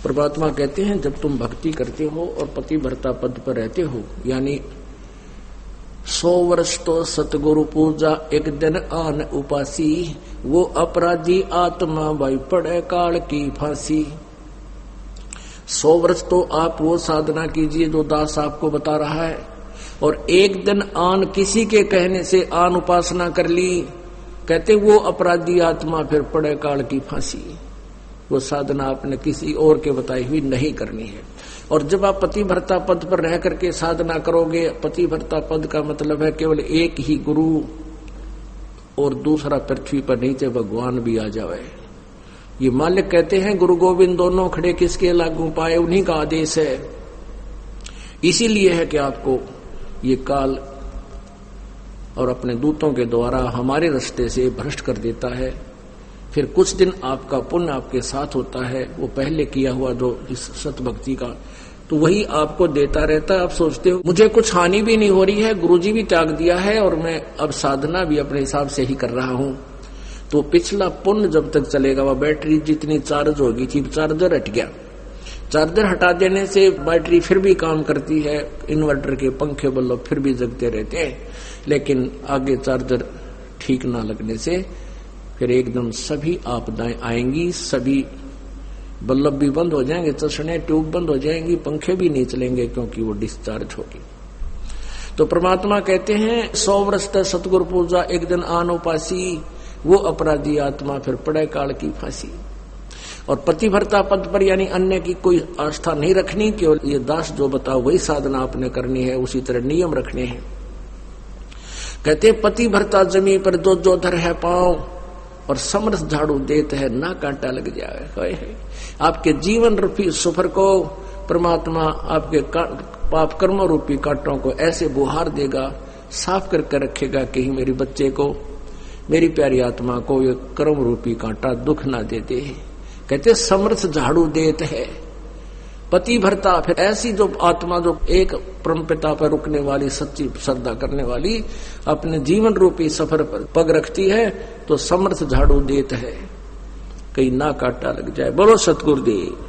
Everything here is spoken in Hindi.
परमात्मा कहते हैं जब तुम भक्ति करते हो और पतिव्रता पद पर रहते हो, यानी 100 वर्ष तो सतगुरु पूजा एक दिन आन उपासी, वो अपराधी आत्मा भाई पड़े काल की फांसी। 100 वर्ष तो आप वो साधना कीजिए जो दास आपको बता रहा है, और एक दिन आन किसी के कहने से आन उपासना कर ली, कहते वो अपराधी आत्मा फिर पड़े काल की फांसी। वो साधना आपने किसी और के बताई हुई नहीं करनी है। और जब आप पतिव्रता पद पर रह करके साधना करोगे, पतिव्रता पद का मतलब है केवल एक ही गुरु और दूसरा पृथ्वी पर नीचे भगवान भी आ जाए। ये मालिक कहते हैं गुरु गोविंद दोनों खड़े किसके लागू पाए, उन्हीं का आदेश है। इसीलिए है कि आपको ये काल और अपने दूतों के द्वारा हमारे रास्ते से भ्रष्ट कर देता है। फिर कुछ दिन आपका पुण्य आपके साथ होता है, वो पहले किया हुआ जो इस सतभक्ति का, तो वही आपको देता रहता है। आप सोचते हो मुझे कुछ हानि भी नहीं हो रही है, गुरुजी भी त्याग दिया है और मैं अब साधना भी अपने हिसाब से ही कर रहा हूं, तो पिछला पुण्य जब तक चलेगा, वह बैटरी जितनी चार्ज होगी थी, चार्जर हट गया, चार्जर हटा देने से बैटरी फिर भी काम करती है, इन्वर्टर के पंखे बल्ब फिर भी जगते रहते हैं, लेकिन आगे चार्जर ठीक ना लगने से फिर एकदम सभी आपदाएं आएंगी, सभी बल्ब भी बंद हो जाएंगे, चश्मे ट्यूब बंद हो जाएंगी, पंखे भी नहीं चलेंगे क्योंकि वो डिस्चार्ज होगी। तो परमात्मा कहते हैं 100 वर्ष तक सतगुरु पूजा एक दिन आन उपासी, वो अपराधी आत्मा फिर पड़े काल की फांसी। और पतिव्रता पद पर यानी अन्य की कोई आस्था नहीं रखनी, केवल ये दास जो बताओ वही साधना आपने करनी है, उसी तरह नियम रखने हैं। कहते पतिव्रता जमी पर जो धर है पांव, और समरस झाड़ू देते है ना कांटा लग जाए। आपके जीवन रूपी सफर को परमात्मा आपके पाप कर्म रूपी कांटों को ऐसे बुहार देगा, साफ करके रखेगा कि मेरे बच्चे को, मेरी प्यारी आत्मा को ये कर्म रूपी कांटा दुख ना देते। कहते समरस झाड़ू देते है पतिव्रता, फिर ऐसी जो आत्मा जो एक परमपिता पर रुकने वाली, सच्ची श्रद्धा करने वाली, अपने जीवन रूपी सफर पर पग रखती है, तो समर्थ झाड़ू देत है कहीं ना कांटा लग जाए। बोलो सतगुरुदेव।